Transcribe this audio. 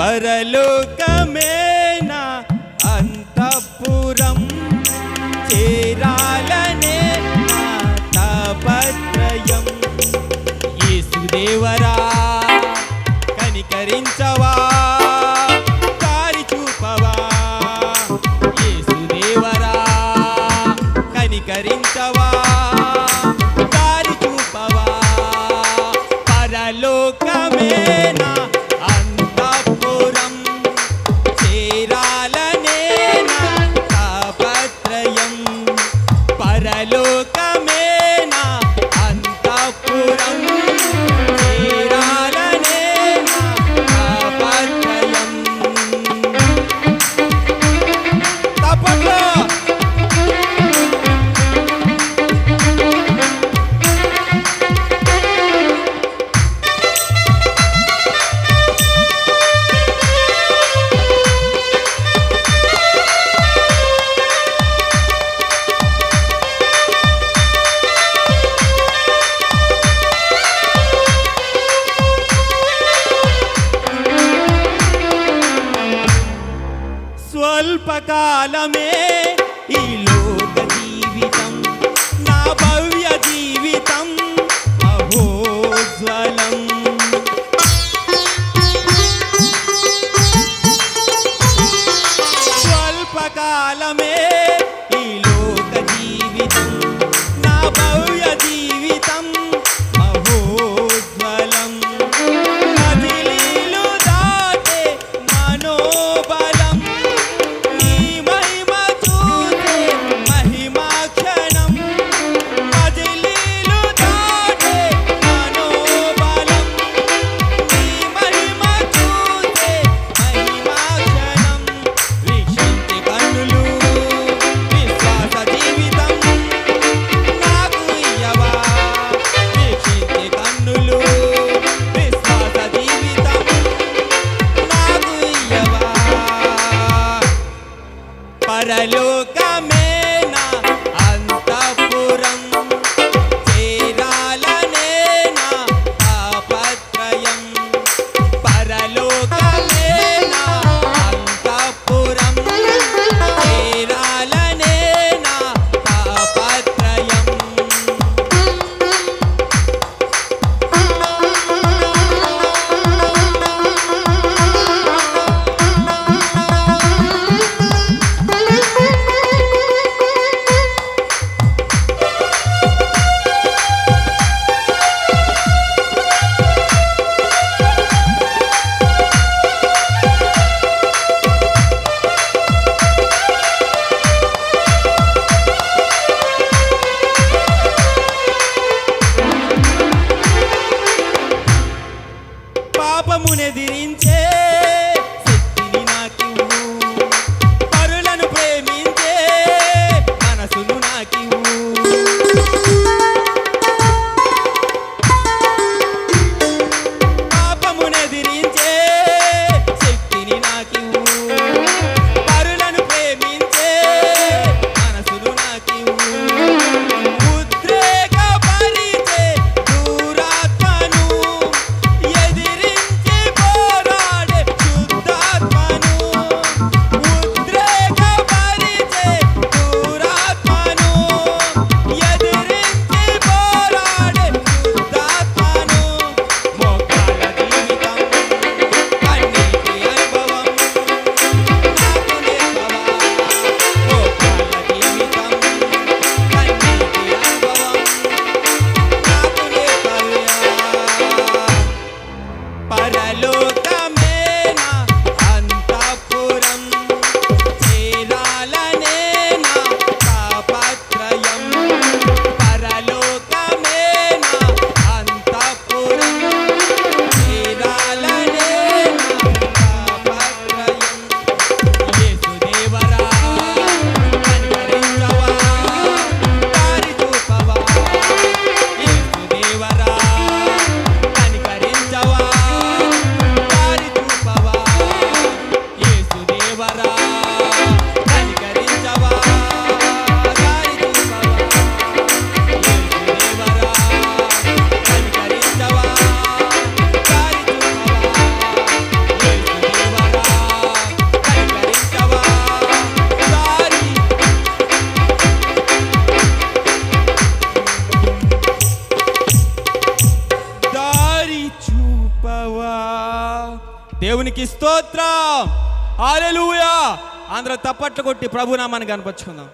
పరలోకమే నా అంతఃపురం, చేరాలనే నా తాపత్రయం. యేసుదేవరా కనికరించవా, దారి చూపవా. యేసుదేవరా కనికరించవా, దారి చూపవా. పరలోకమే నా అంతఃపురం, చేరాలనే నా తాపత్రయం. పరలోకమే నా అంతఃపురం, చేరాలనే నా తాపత్రయం. తప్పట్లో స్వల్పకాలమే ఈ లోక జీవితం, నా భవ్య జీవితం మహోజ్వలం. స్వల్పకాలమే ఈ లోక జీవితం, నా భవ్య జీవితం మహోజ్వలం. మజిలీలు దాటే మనోబలం, నీ మహిమ చూసే మహిమాక్షణం. మజిలీలు దాటే మనోబలం, నీ మహిమ చూసే మహిమాక్షణం. వీక్షించే కన్నులు విశ్వాస జీవితం నాకు ఇయ్యవా. వీక్షించే కన్నులు విశ్వాస జీవితం నాకు ఇయ్యవా. పరలోకమే నా అంతఃపురం, చేరాలనే నా తాపత్రయం. పరలోకమే నా అంతఃపురం, చేరాలనే నా తాపత్రయం. దేవునికి స్తోత్రం. హల్లెలూయా. అందరూ తప్పట్లు కొట్టి ప్రభునామాన్ని కనపరుచుకుందాం.